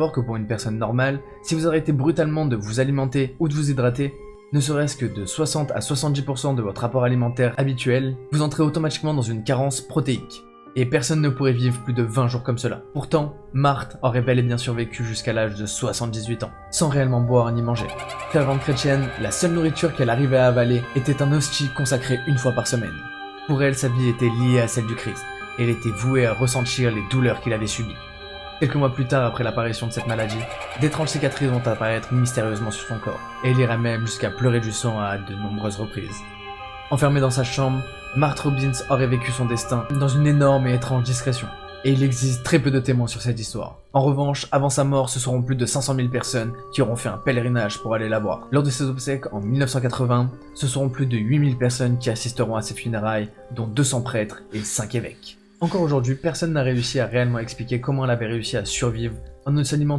Savoir que pour une personne normale, si vous arrêtez brutalement de vous alimenter ou de vous hydrater, ne serait-ce que de 60 à 70% de votre apport alimentaire habituel, vous entrez automatiquement dans une carence protéique. Et personne ne pourrait vivre plus de 20 jours comme cela. Pourtant, Marthe aurait bel et bien survécu jusqu'à l'âge de 78 ans, sans réellement boire ni manger. Fervente chrétienne, la seule nourriture qu'elle arrivait à avaler était un hostie consacré une fois par semaine. Pour elle, sa vie était liée à celle du Christ, et elle était vouée à ressentir les douleurs qu'il avait subies. Quelques mois plus tard, après l'apparition de cette maladie, d'étranges cicatrices vont apparaître mystérieusement sur son corps, et elle ira même jusqu'à pleurer du sang à de nombreuses reprises. Enfermée dans sa chambre, Marthe Robbins aurait vécu son destin dans une énorme et étrange discrétion, et il existe très peu de témoins sur cette histoire. En revanche, avant sa mort, ce seront plus de 500 000 personnes qui auront fait un pèlerinage pour aller la voir. Lors de ses obsèques en 1980, ce seront plus de 8000 personnes qui assisteront à ses funérailles, dont 200 prêtres et 5 évêques. Encore aujourd'hui, personne n'a réussi à réellement expliquer comment elle avait réussi à survivre en ne s'alimentant